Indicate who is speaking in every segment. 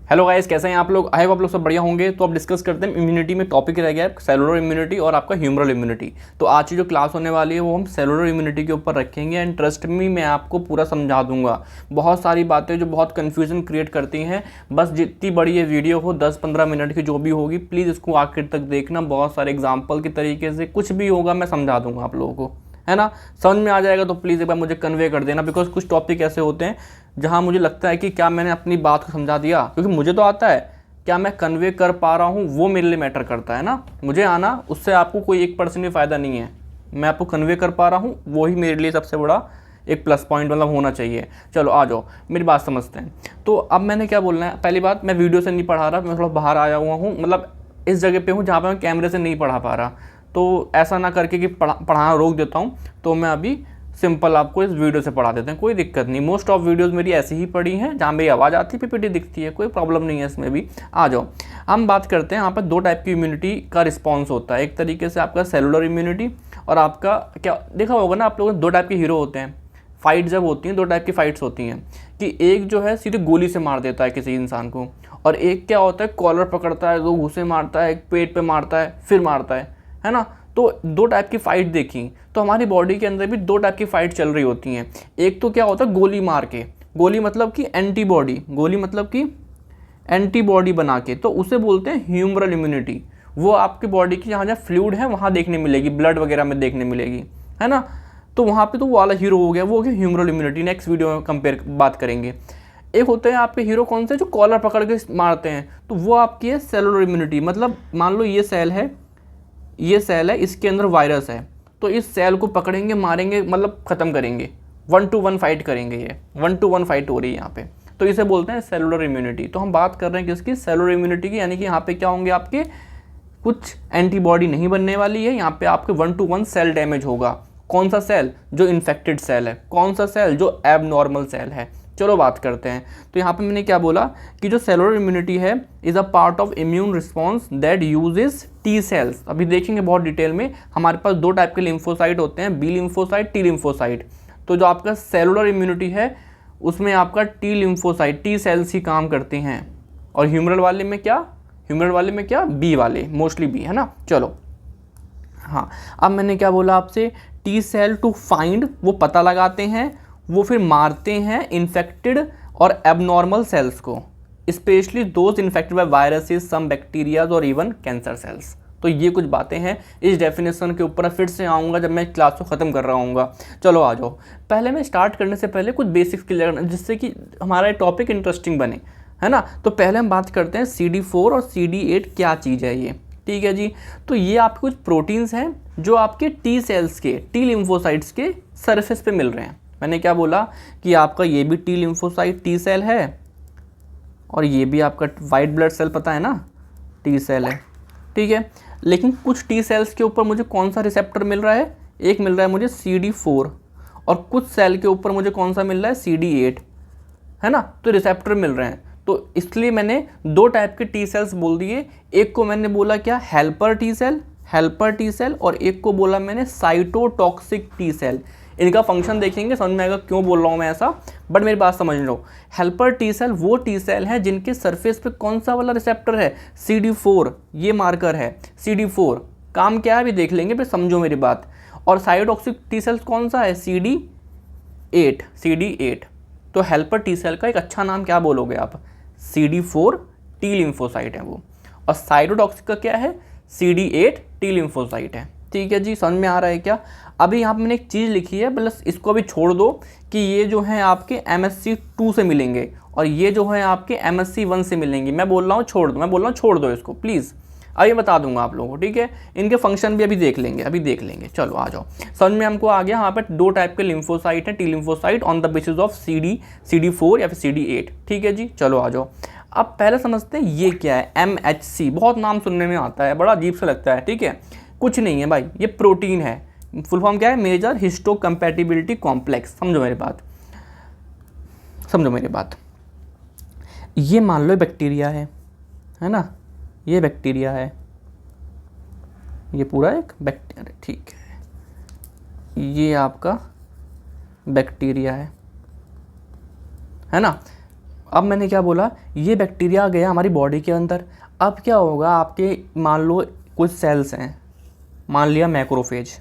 Speaker 1: Hello guys, कैसे हैं आप लोग? आई होप आप लोग सब बढ़िया होंगे। तो अब डिस्कस करते हैं इम्यूनिटी में। टॉपिक रह गया है सेलुलर इम्यूनिटी और आपका ह्यूमरल इम्यूनिटी। तो आज की जो क्लास होने वाली है वो हम सेलुलर इम्यूनिटी के ऊपर रखेंगे एंड ट्रस्ट मी, मैं आपको पूरा समझा दूंगा। बहुत सारी बातें जो बहुत कन्फ्यूजन क्रिएट करती हैं, बस जितनी बड़ी ये वीडियो हो 10-15 मिनट की जो भी होगी, प्लीज़ इसको आखिर तक देखना। बहुत सारे एग्जाम्पल के तरीके से कुछ भी होगा मैं समझा दूंगा आप लोगों को, है ना। समझ में आ जाएगा तो प्लीज़ एक बार मुझे कन्वे कर देना, बिकॉज कुछ टॉपिक ऐसे होते हैं जहां मुझे लगता है कि क्या मैंने अपनी बात को समझा दिया, क्योंकि मुझे तो आता है, क्या मैं कन्वे कर पा रहा हूँ वो मेरे लिए मैटर करता है ना। मुझे आना, उससे आपको कोई 1% भी फ़ायदा नहीं है। मैं आपको कन्वे कर पा रहा हूँ, वही मेरे लिए सबसे बड़ा एक प्लस पॉइंट मतलब होना चाहिए। चलो आ जाओ, मेरी बात समझते हैं। तो अब मैंने क्या बोलना है, पहली बात, मैं वीडियो से नहीं पढ़ा रहा, मैं थोड़ा बाहर आया हुआ हूँ, मतलब इस जगह पे हूँ जहाँ पे मैं कैमरे से नहीं पढ़ा पा रहा। तो ऐसा ना करके कि पढ़ाना रोक देता हूँ, तो मैं अभी सिंपल आपको इस वीडियो से पढ़ा देते हैं, कोई दिक्कत नहीं। मोस्ट ऑफ वीडियोस मेरी ऐसी ही पड़ी हैं जहाँ मेरी आवाज़ आती है, पीपीटी दिखती है, कोई प्रॉब्लम नहीं है इसमें भी। आ जाओ, हम बात करते हैं। यहाँ पर दो टाइप की इम्यूनिटी का रिस्पॉन्स होता है। एक तरीके से आपका सेलुलर इम्यूनिटी और आपका क्या देखा होगा ना आप लोगों ने, दो टाइप के हीरो होते हैं। फाइट जब होती हैं, दो टाइप की फाइट्स होती हैं कि एक जो है सीधे गोली से मार देता है किसी इंसान को, और एक क्या होता है कॉलर पकड़ता है, दो घुसे मारता है, एक पेट पे मारता है, फिर मारता है ना। तो दो टाइप की फाइट देखी। तो हमारी बॉडी के अंदर भी दो टाइप की फाइट चल रही होती हैं। एक तो क्या होता है गोली मार के, गोली मतलब कि एंटीबॉडी, गोली मतलब कि एंटीबॉडी बना के, तो उसे बोलते हैं ह्यूमरल इम्यूनिटी। वो आपकी बॉडी की जहाँ जहाँ फ्लूइड है वहाँ देखने मिलेगी, ब्लड वगैरह में देखने मिलेगी, है ना। तो वहाँ पे तो वो वाला हीरो हो गया, वो हो गया ह्यूमरल इम्यूनिटी। नेक्स्ट वीडियो में कंपेयर बात करेंगे। एक होते हैं आपके हीरो कौन से, जो कॉलर पकड़ के मारते हैं, तो वो आपकी है सेलुलर इम्यूनिटी। मतलब मान लो ये सेल है, ये सेल है, इसके अंदर वायरस है, तो इस सेल को पकड़ेंगे, मारेंगे, मतलब ख़त्म करेंगे, 1-to-1 फाइट करेंगे। ये 1-to-1 फाइट हो रही है यहाँ पे, तो इसे बोलते हैं सेलुलर इम्यूनिटी। तो हम बात कर रहे हैं किसकी, सेलुलर इम्यूनिटी की। यानी कि यहाँ पे क्या होंगे, आपके कुछ एंटीबॉडी नहीं बनने वाली है, यहाँ पे आपके 1-to-1 सेल डैमेज होगा। कौन सा सेल, जो इन्फेक्टेड सेल है, कौन सा सेल, जो एबनॉर्मल सेल है। चलो बात करते हैं। तो यहाँ पे मैंने क्या बोला कि जो सेलुलर इम्यूनिटी है is a part of immune response that uses T cells. अभी देखेंगे बहुत डिटेल में। हमारे पास दो टाइप के लिम्फोसाइट होते हैं, बी लिम्फोसाइट, टी लिम्फोसाइट। तो जो आपका सेलुलर इम्यूनिटी है उसमें आपका टी लिम्फोसाइट, टी सेल्स ही काम करते हैं। और ह्यूमरल वाले में क्या, ह्यूमरल वाले में क्या, बी वाले, मोस्टली बी, है ना। चलो हाँ, अब मैंने क्या बोला आपसे, टी सेल टू फाइंड, वो पता लगाते हैं, वो फिर मारते हैं इन्फेक्टेड और एबनॉर्मल सेल्स को, specially those infected by viruses, some bacterias और इवन कैंसर सेल्स। तो ये कुछ बातें हैं। इस डेफिनेशन के ऊपर फिर से आऊँगा जब मैं क्लास को ख़त्म कर रहा हूँगा। चलो आ जाओ, पहले मैं स्टार्ट करने से पहले कुछ बेसिक्स क्लियर करना, जिससे कि हमारा टॉपिक इंटरेस्टिंग बने, है ना। तो पहले हम बात करते हैं CD4 और CD8 क्या चीज़ है ये, ठीक है जी। तो ये आपके कुछ प्रोटीन्स हैं जो आपके टी सेल्स के, टी लिम्फोसाइट्स के सरफेस पे मिल रहे हैं। मैंने क्या बोला कि आपका ये भी टी लिम्फोसाइट टी सेल है, और ये भी आपका वाइट ब्लड सेल, पता है ना, टी सेल है, ठीक है। लेकिन कुछ टी सेल्स के ऊपर मुझे कौन सा रिसेप्टर मिल रहा है, एक मिल रहा है मुझे CD4, और कुछ सेल के ऊपर मुझे कौन सा मिल रहा है, CD8, है ना। तो रिसेप्टर मिल रहे हैं, तो इसलिए मैंने दो टाइप के टी सेल्स बोल दिए। एक को मैंने बोला क्या, helper T cell, helper T cell, और एक को बोला मैंने साइटोटॉक्सिक टी सेल। इनका फंक्शन देखेंगे, समझ में आएगा क्यों बोल रहा हूँ मैं ऐसा, बट मेरी बात समझ लो। हेल्पर टी सेल वो टी सेल है जिनके सरफेस पे कौन सा वाला रिसेप्टर है, CD4, ये मार्कर है CD4। काम क्या है अभी देख लेंगे, फिर समझो मेरी बात। और साइटोटॉक्सिक टी सेल कौन सा है, CD8, CD8। तो हेल्पर टी सेल का एक अच्छा नाम क्या बोलोगे आप, CD4 टी लिम्फोसाइट है वो, और साइटोटॉक्सिक का क्या है, CD8 टी लिम्फोसाइट है। ठीक है जी, समझ में आ रहा है क्या। अभी यहाँ पे मैंने एक चीज़ लिखी है, बस इसको अभी छोड़ दो कि ये जो है आपके MSc2 से मिलेंगे और ये जो है आपके MSc1 से मिलेंगे। मैं बोल रहा हूँ छोड़ दो, मैं बोल रहा हूँ छोड़ दो इसको प्लीज़, अभी बता दूंगा आप लोगों को, ठीक है। इनके फंक्शन भी अभी देख लेंगे, अभी देख लेंगे। चलो आ जाओ, समझ में हमको आ गया। यहाँ पर दो टाइप के लिम्फोसाइट हैं, T lymphocyte on the basis of CD4 या फिर CD8, ठीक है जी। चलो आ जाओ, अब पहले समझते हैं ये क्या है, MHC। बहुत नाम सुनने में आता है, बड़ा अजीब सा लगता है, ठीक है। कुछ नहीं है भाई, ये प्रोटीन है। फुल फॉर्म क्या है, मेजर हिस्टोकम्पैटिबिलिटी कॉम्प्लेक्स। समझो मेरी बात, समझो मेरी बात। ये मान लो बैक्टीरिया है ना, ये बैक्टीरिया है, ये पूरा एक बैक्टीरिया, ठीक है। ये आपका बैक्टीरिया है ना। अब मैंने क्या बोला, ये बैक्टीरिया गया हमारी बॉडी के अंदर। अब क्या होगा, आपके मान लो कुछ सेल्स हैं, मान लिया मैक्रोफेज,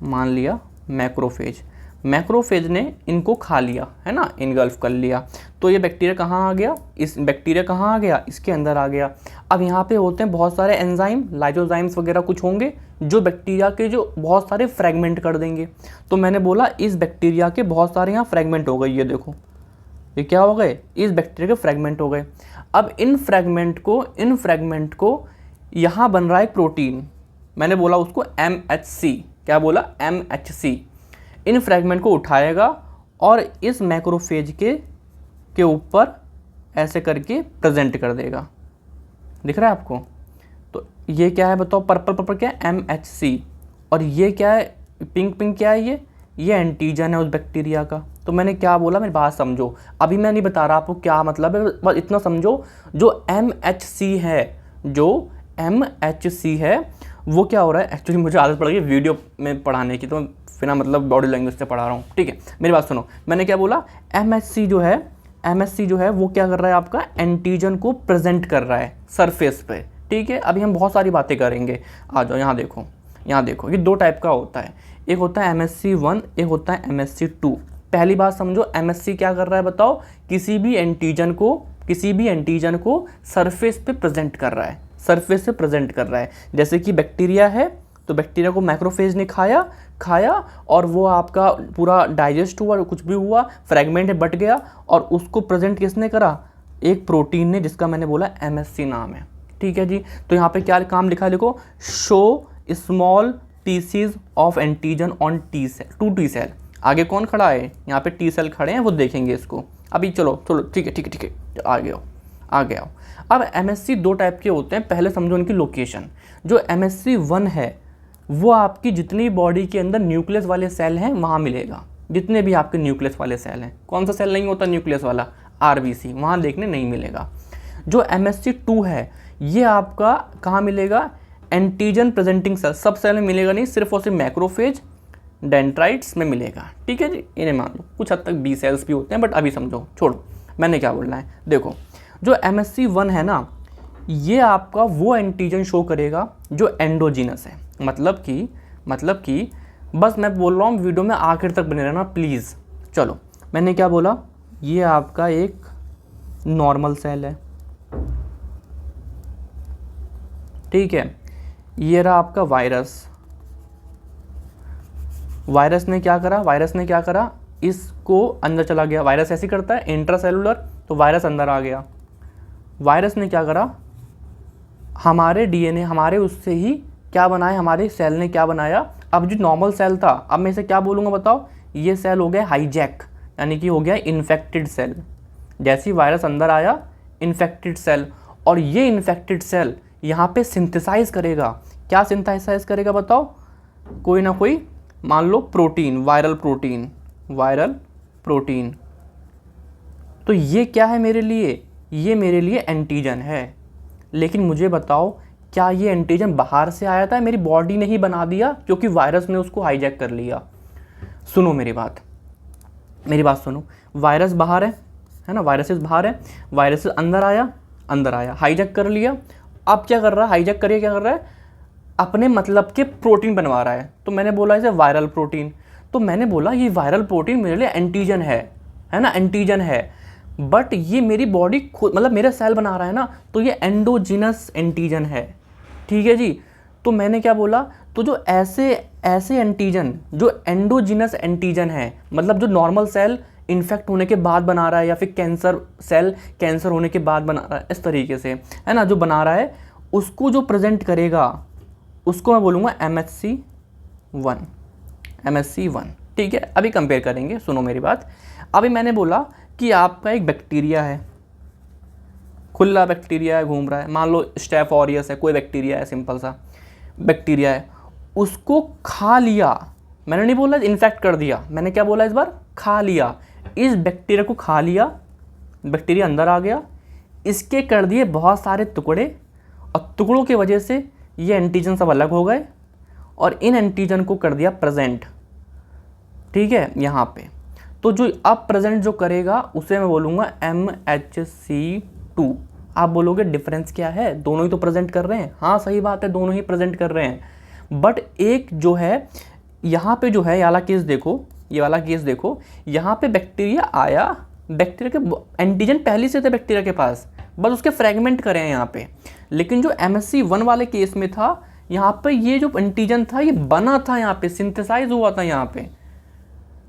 Speaker 1: मान लिया मैक्रोफेज, मैक्रोफेज ने इनको खा लिया है ना, इनगल्फ कर लिया। तो ये बैक्टीरिया कहाँ आ गया, इस बैक्टीरिया कहाँ आ गया, इसके अंदर आ गया। अब यहाँ पे होते हैं बहुत सारे एंजाइम, लाइसोजाइम्स वगैरह कुछ होंगे जो बैक्टीरिया के जो बहुत सारे फ्रेगमेंट कर देंगे। तो मैंने बोला इस बैक्टीरिया के बहुत सारे यहाँ फ्रेगमेंट हो गए, ये देखो ये क्या हो गए, इस बैक्टीरिया के फ्रेगमेंट हो गए। अब इन फ्रेगमेंट को यहाँ बन रहा है प्रोटीन, मैंने बोला उसको MHC, क्या बोला, MHC। इन फ्रेगमेंट को उठाएगा और इस मैक्रोफेज के ऊपर ऐसे करके प्रेजेंट कर देगा, दिख रहा है आपको। तो ये क्या है बताओ, पर्पल पर्पल क्या है, MHC, और ये क्या है, पिंक पिंक क्या है, ये एंटीजन है उस बैक्टीरिया का। तो मैंने क्या बोला, मेरी बात समझो, अभी मैं नहीं बता रहा आपको क्या मतलब है, बस इतना समझो, जो MHC है, जो MHC है वो क्या हो रहा है। एक्चुअली मुझे आदत पड़ गई वीडियो में पढ़ाने की, तो मैं बिना मतलब बॉडी लैंग्वेज से पढ़ा रहा हूँ, ठीक है। मेरी बात सुनो, मैंने क्या बोला, MHC जो है वो क्या कर रहा है, आपका एंटीजन को प्रेजेंट कर रहा है सरफेस पे, ठीक है। अभी हम बहुत सारी बातें करेंगे, आ जाओ यहाँ देखो, ये 2 टाइप का होता है, एक होता है MHC1, एक होता है MHC2। पहली बात समझो, MHC क्या कर रहा है बताओ, किसी भी एंटीजन को सरफेस पे प्रेजेंट कर रहा है, सरफेस से प्रेजेंट कर रहा है। जैसे कि बैक्टीरिया है, तो बैक्टीरिया को मैक्रोफेज ने खाया और वो आपका पूरा डाइजेस्ट हुआ, कुछ भी हुआ, फ्रेगमेंट बट गया, और उसको प्रेजेंट किसने करा, एक प्रोटीन ने, जिसका मैंने बोला MHC नाम है, ठीक है जी। तो यहाँ पे क्या काम लिखा है, देखो, show small pieces of antigen on T cell. आगे कौन खड़ा है, यहाँ पे T सेल खड़े हैं, वो देखेंगे इसको अभी। चलो ठीक है, आगे आओ। अब MHC 2 टाइप के होते हैं, पहले समझो उनकी लोकेशन। जो MHC1 है वो आपकी जितनी बॉडी के अंदर न्यूक्लियस वाले सेल हैं वहाँ मिलेगा, जितने भी आपके न्यूक्लियस वाले सेल हैं। कौन सा सेल नहीं होता न्यूक्लियस वाला, RBC, वहाँ देखने नहीं मिलेगा। जो MHC2 है ये आपका कहाँ मिलेगा, एंटीजन प्रेजेंटिंग सेल, सब सेल में मिलेगा नहीं, सिर्फ और सिर्फ मैक्रोफेज, डेंड्राइट्स में मिलेगा, ठीक है जी। इन्हें मान लो, कुछ हद तक B सेल्स भी होते हैं, बट अभी समझो, छोड़ो, मैंने क्या बोलना है। देखो, जो MHC1 है ना, ये आपका वो एंटीजन शो करेगा जो एंडोजीनस है, मतलब कि बस मैं बोल रहा हूँ, वीडियो में आखिर तक बने रहना प्लीज़। चलो, मैंने क्या बोला, ये आपका एक नॉर्मल सेल है, ठीक है। ये रहा आपका वायरस ने क्या करा, इसको अंदर चला गया। वायरस ऐसे करता है, इंट्रासेलुलर, तो वायरस अंदर आ गया। वायरस ने क्या करा, हमारे DNA, हमारे उससे ही क्या बनाया, हमारे सेल ने क्या बनाया। अब जो नॉर्मल सेल था, अब मैं इसे क्या बोलूँगा बताओ, ये सेल हो गया हाईजैक, यानी कि हो गया इन्फेक्टेड सेल। जैसे ही वायरस अंदर आया, इन्फेक्टेड सेल, और ये इन्फेक्टेड सेल यहाँ पे सिंथेसाइज करेगा। क्या सिंथेसाइज करेगा बताओ, कोई ना कोई, मान लो प्रोटीन, वायरल प्रोटीन। तो ये क्या है मेरे लिए, ये मेरे लिए एंटीजन है। लेकिन मुझे बताओ, क्या ये एंटीजन बाहर से आया था, मेरी बॉडी ने ही बना दिया, क्योंकि वायरस ने उसको हाईजैक कर लिया। सुनो मेरी बात सुनो, वायरस बाहर है ना, वायरसेस बाहर है, वायरस अंदर आया, हाईजैक कर लिया। अब क्या कर रहा है, हाईजैक करिए क्या कर रहा है, अपने मतलब के प्रोटीन बनवा रहा है। तो मैंने बोला इसे वायरल प्रोटीन। तो मैंने बोला ये वायरल प्रोटीन मेरे लिए एंटीजन है ना, एंटीजन है, बट ये मेरी बॉडी खुद, मतलब मेरा सेल बना रहा है ना, तो ये एंडोजीनस एंटीजन है, ठीक है जी। तो मैंने क्या बोला, तो जो ऐसे एंटीजन जो एंडोजीनस एंटीजन है, मतलब जो नॉर्मल सेल इन्फेक्ट होने के बाद बना रहा है, या फिर कैंसर सेल कैंसर होने के बाद बना रहा है, इस तरीके से है ना, जो बना रहा है, उसको जो प्रेजेंट करेगा उसको मैं बोलूँगा MHC1, ठीक है। अभी कंपेयर करेंगे, सुनो मेरी बात। अभी मैंने बोला कि आपका एक बैक्टीरिया है, खुला बैक्टीरिया है, घूम रहा है, मान लो स्टेफ ऑरियस है, कोई बैक्टीरिया है, सिंपल सा बैक्टीरिया है, उसको खा लिया। मैंने नहीं बोला इन्फेक्ट कर दिया, मैंने क्या बोला इस बार, खा लिया। इस बैक्टीरिया को खा लिया, बैक्टीरिया अंदर आ गया, इसके कर दिए बहुत सारे टुकड़े, और टुकड़ों की वजह से ये एंटीजन सब अलग हो गए, और इन एंटीजन को कर दिया प्रेजेंट, ठीक है, यहाँ पे। तो जो अब प्रेजेंट जो करेगा उसे मैं बोलूँगा MHC2। आप बोलोगे डिफरेंस क्या है, दोनों ही तो प्रेजेंट कर रहे हैं। हाँ सही बात है, दोनों ही प्रेजेंट कर रहे हैं, बट एक जो है यहाँ पे जो है, ये वाला केस देखो, ये वाला केस देखो, यहाँ पे बैक्टीरिया आया, बैक्टीरिया के एंटीजन पहले से थे बैक्टीरिया के पास, बस उसके फ्रेगमेंट करे हैं यहाँ पे। लेकिन जो MSC1 वाले केस में था, यहाँ पे ये जो एंटीजन था ये बना था, यहाँ पे सिंथेसाइज हुआ था, यहाँ पे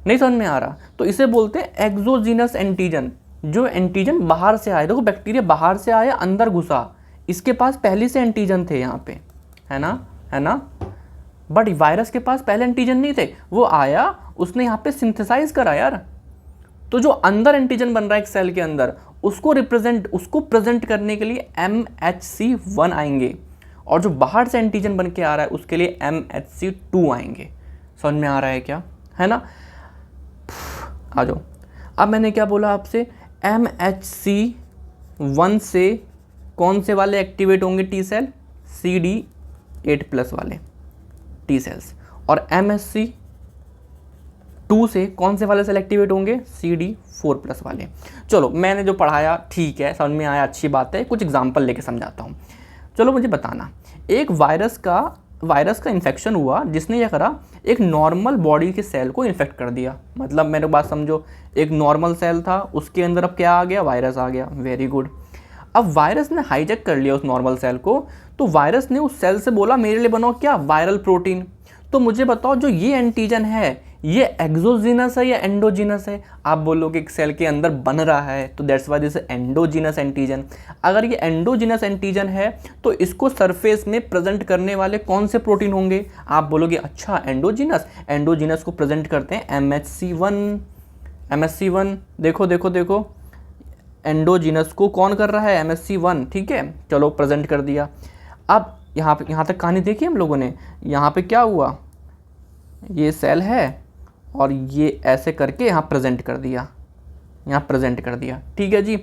Speaker 1: नहीं समझ में आ रहा, तो इसे बोलते हैं एक्सोजीनस एंटीजन। जो एंटीजन बाहर से आए, देखो बैक्टीरिया बाहर से आया, अंदर घुसा, इसके पास पहले से एंटीजन थे यहाँ पे, है ना। बट वायरस के पास पहले एंटीजन नहीं थे, वो आया, उसने यहाँ पे सिंथेसाइज करा यार। तो जो अंदर एंटीजन बन रहा है एक सेल के अंदर, उसको प्रेजेंट करने के लिए MHC1 आएंगे, और जो बाहर से एंटीजन बन के आ रहा है उसके लिए MHC2 आएंगे। समझ में आ रहा है क्या, है ना। आ जाओ, अब मैंने क्या बोला आपसे, MHC1 से कौन से वाले एक्टिवेट होंगे टी सेल, CD8+ वाले टी सेल्स, और MHC2 से कौन से वाले सेल एक्टिवेट होंगे, CD4+ वाले। चलो मैंने जो पढ़ाया ठीक है, समझ में आया, अच्छी बात है, कुछ एग्जांपल लेके समझाता हूँ। चलो मुझे बताना, एक वायरस का इन्फेक्शन हुआ, जिसने क्या करा, एक नॉर्मल बॉडी के सेल को इन्फेक्ट कर दिया। मतलब मेरे बात समझो, एक नॉर्मल सेल था, उसके अंदर अब क्या आ गया, वायरस आ गया। Very good. अब वायरस ने हाईजैक कर लिया उस नॉर्मल सेल को, तो वायरस ने उस सेल से बोला मेरे लिए बनाओ क्या, वायरल प्रोटीन। तो मुझे बताओ, जो ये एंटीजन है ये एक्सोजीनस है या एंडोजीनस है। आप बोलोगे एक सेल के अंदर बन रहा है, तो that's why this endogenous antigen. अगर ये एंडोजीनस एंटीजन है तो इसको सरफेस में प्रेजेंट करने वाले कौन से प्रोटीन होंगे। आप बोलोगे अच्छा एंडोजीनस को प्रेजेंट करते हैं MHC1। देखो एंडोजीनस को कौन कर रहा है, MHC1, ठीक है। चलो प्रेजेंट कर दिया। अब यहाँ तक कहानी देखी हम लोगों ने। यहाँ पे क्या हुआ, ये सेल है और ये ऐसे करके यहाँ प्रेजेंट कर दिया, ठीक है जी।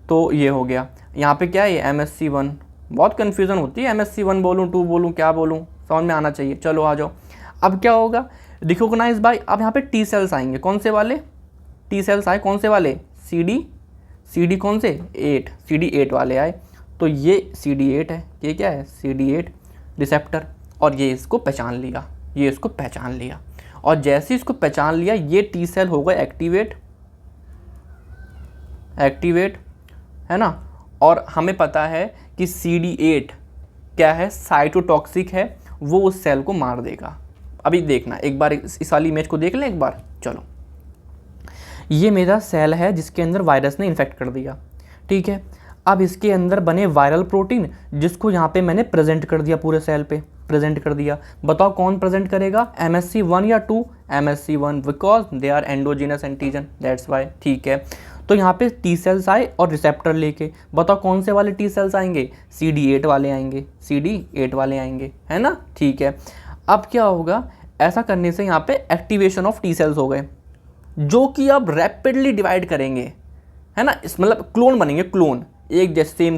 Speaker 1: तो ये हो गया। यहाँ पे क्या है, ये MHC1। बहुत कन्फ्यूज़न होती है, MHC1 बोलूँ 2 बोलूँ क्या बोलूँ, समझ में आना चाहिए। चलो आ जाओ। अब क्या होगा, रिकॉग्नाइज बाय, अब यहाँ पे टी सेल्स आएंगे। कौन से वाले टी सेल्स आए, कौन से वाले, CD कौन से, 8, CD8 वाले आए। तो ये CD8 है, ये क्या है, CD8 रिसेप्टर, और ये इसको पहचान लिया, और जैसे इसको पहचान लिया, ये टी सेल हो गए एक्टिवेट, है ना। और हमें पता है कि CD8 क्या है, साइटोटॉक्सिक है, वो उस सेल को मार देगा। अभी देखना एक बार, इस वाली इमेज को देख लें एक बार। चलो, ये मेरा सेल है जिसके अंदर वायरस ने इन्फेक्ट कर दिया, ठीक है। अब इसके अंदर बने वायरल प्रोटीन, जिसको यहाँ पे मैंने प्रेजेंट कर दिया, पूरे सेल पे प्रेजेंट कर दिया। बताओ कौन प्रेजेंट करेगा, MHC1 या 2, MHC1, because they are endogenous antigen, that's why, ठीक है। तो यहाँ पे टी सेल्स आए और रिसेप्टर लेके, बताओ कौन से वाले टी सेल्स आएंगे, CD8 वाले आएंगे, है ना, ठीक है। अब क्या होगा, ऐसा करने से यहाँ पे एक्टिवेशन ऑफ टी सेल्स हो गए, जो कि अब रैपिडली डिवाइड करेंगे, है ना। इस मतलब क्लोन बनेंगे, क्लोन एक जैसे सेम।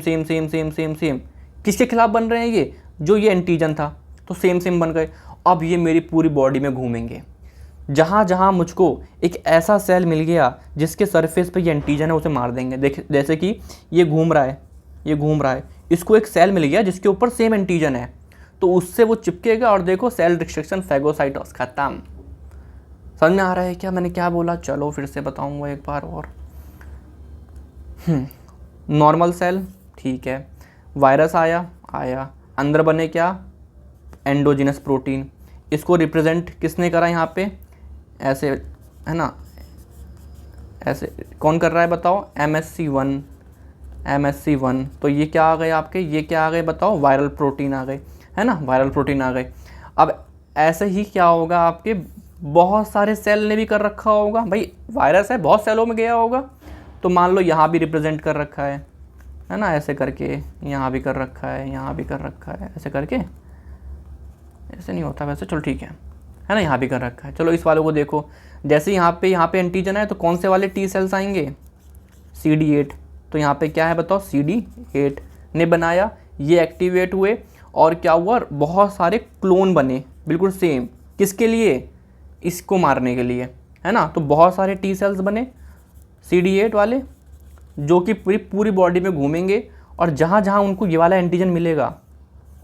Speaker 1: किसके खिलाफ बन रहे हैं ये, जो ये एंटीजन था, तो सेम बन गए। अब ये मेरी पूरी बॉडी में घूमेंगे, जहाँ मुझको एक ऐसा सेल मिल गया जिसके सरफेस पे ये एंटीजन है, उसे मार देंगे। देख, जैसे कि ये घूम रहा है, इसको एक सेल मिल गया जिसके ऊपर सेम एंटीजन है, तो उससे वो चिपकेगा, और देखो सेल डिस्ट्रक्शन, फैगोसाइटोसिस खत्म। समझ में आ रहा है क्या मैंने क्या बोला। चलो फिर से बताऊंगा एक बार और। नॉर्मल सेल, ठीक है, वायरस आया, अंदर बने क्या, एंडोजीनस प्रोटीन। इसको रिप्रेजेंट किसने करा यहाँ पे, ऐसे, है ना, ऐसे कौन कर रहा है बताओ, MHC1। तो ये क्या आ गए आपके, ये क्या आ गए बताओ, वायरल प्रोटीन आ गए, है ना, वायरल प्रोटीन आ गए। अब ऐसे ही क्या होगा, आपके बहुत सारे सेल ने भी कर रखा होगा, भाई वायरस है, बहुत सेलों में गया होगा, तो मान लो यहाँ भी रिप्रेजेंट कर रखा है ना, ऐसे करके, यहाँ भी कर रखा है, यहाँ भी कर रखा है, ऐसे करके, ऐसे नहीं होता वैसे, चलो ठीक है ना, यहाँ भी कर रखा है। चलो इस वाले को देखो, जैसे यहाँ पे एंटीजन है, तो कौन से वाले टी सेल्स आएंगे, CD8। तो यहाँ पे क्या है बताओ, CD8 ने बनाया, ये एक्टिवेट हुए, और क्या हुआ, बहुत सारे क्लोन बने बिल्कुल सेम, किसके लिए, इसको मारने के लिए, है ना। तो बहुत सारे टी सेल्स बने CD8 वाले, जो कि पूरी पूरी बॉडी में घूमेंगे और जहाँ जहाँ उनको ये वाला एंटीजन मिलेगा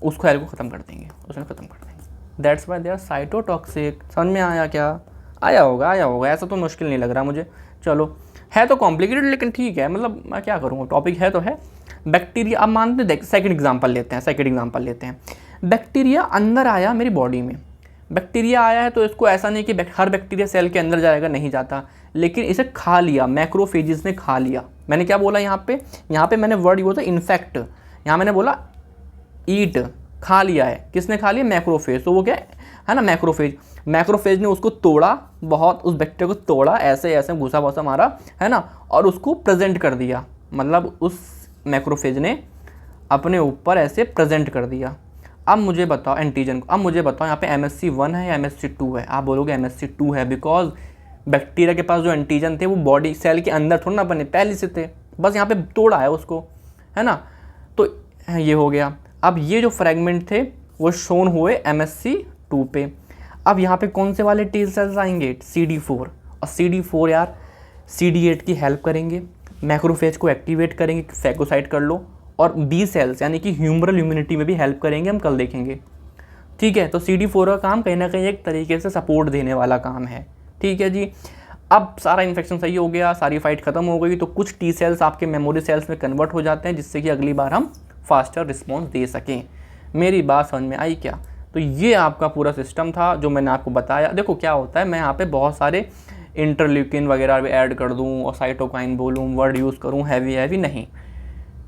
Speaker 1: उसको सेल को ख़त्म कर देंगे, उसमें ख़त्म कर देंगे। That's why they are cytotoxic. समझ में आया क्या? आया होगा, ऐसा तो मुश्किल नहीं लग रहा मुझे। चलो, है तो कॉम्प्लिकेटेड लेकिन ठीक है, मतलब मैं क्या करूँगा, टॉपिक है तो है। बैक्टीरिया, अब मानते देख सेकंड एग्जांपल लेते हैं। बैक्टीरिया अंदर आया मेरी बॉडी में, बैक्टीरिया आया है तो इसको ऐसा नहीं कि हर बैक्टीरिया सेल के अंदर जाएगा, नहीं जाता, लेकिन इसे खा लिया, मैक्रोफेजेस ने खा लिया। मैंने क्या बोला यहाँ पे मैंने वर्ड यूज है इन्फेक्ट, यहाँ मैंने बोला ईट, खा लिया है। किसने खा लिया? मैक्रोफेज। तो वो क्या है ना, मैक्रोफेज ने उसको तोड़ा, बहुत उस बैक्टीरिया को तोड़ा, ऐसे ऐसे घुसा वसा मारा, है ना, और उसको प्रेजेंट कर दिया, मतलब उस मैक्रोफेज ने अपने ऊपर ऐसे प्रेजेंट कर दिया। अब मुझे बताओ एंटीजन को, अब मुझे बताओ यहाँ पे MHC1 है या MHC2 है? आप बोलोगे MHC2 है, बिकॉज बैक्टीरिया के पास जो एंटीजन थे वो बॉडी सेल के अंदर थोड़ा ना बने, पहले से थे, बस यहाँ पे तोड़ा है उसको, है ना। तो ये हो गया। अब ये जो फ्रेगमेंट थे वो शोन हुए MHC2 पे। अब यहाँ पे कौन से वाले टी सेल्स आएंगे? CD4। और CD4 यार CD8 की हेल्प करेंगे, मैक्रोफेज को एक्टिवेट करेंगे, फैगोसाइट कर लो, और बी सेल्स यानी कि ह्यूमरल इम्यूनिटी में भी हेल्प करेंगे, हम कल देखेंगे, ठीक है। तो CD4 का काम कहीं ना कहीं एक तरीके से सपोर्ट देने वाला काम है, ठीक है जी। अब सारा इन्फेक्शन सही हो गया, सारी फाइट खत्म हो गई, तो कुछ टी सेल्स आपके मेमोरी सेल्स में कन्वर्ट हो जाते हैं, जिससे कि अगली बार हम फास्टर रिस्पॉन्स दे सकें। मेरी बात समझ में आई क्या? तो ये आपका पूरा सिस्टम था जो मैंने आपको बताया। देखो क्या होता है, मैं यहाँ पे बहुत सारे इंटरल्यूकिन वगैरह भी ऐड कर दूँ और साइटोकाइन बोलूँ, वर्ड यूज़ करूँ, हैवी नहीं,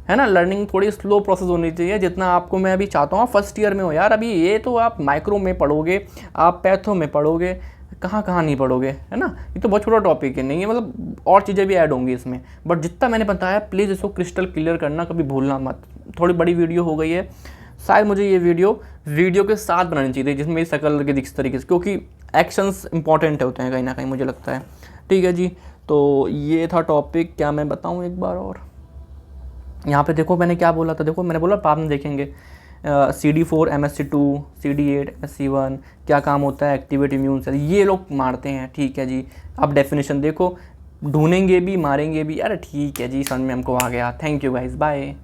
Speaker 1: है ना। लर्निंग थोड़ी स्लो प्रोसेस होनी चाहिए, जितना आपको मैं अभी चाहता हूँ। फर्स्ट ईयर में हो यार अभी, ये तो आप माइक्रो में पढ़ोगे, आप पैथो में पढ़ोगे, कहाँ नहीं पढ़ोगे, है ना। ये तो बहुत छोटा टॉपिक है, नहीं है, मतलब और चीज़ें भी ऐड होंगी इसमें, बट जितना मैंने बताया प्लीज़ इसको क्रिस्टल क्लियर करना, कभी भूलना मत। थोड़ी बड़ी वीडियो हो गई है, शायद मुझे ये वीडियो के साथ बनानी चाहिए जिसमें मेरी शक्ल के दिख तरीके से, क्योंकि एक्शंस इंपॉर्टेंट होते हैं कहीं ना कहीं, मुझे लगता है, ठीक है जी। तो ये था टॉपिक, क्या मैं बताऊँ एक बार और? यहाँ पे देखो मैंने क्या बोला था, देखो मैंने बोला बाद में देखेंगे। CD4 MHC2 CD8 MHC1 क्या काम होता है? एक्टिवेट इम्यून सेल, ये लोग मारते हैं, ठीक है जी। अब डेफिनेशन देखो, ढूंढेंगे भी मारेंगे भी, अरे ठीक है जी, समझ में हमको आ गया। Thank you guys, bye.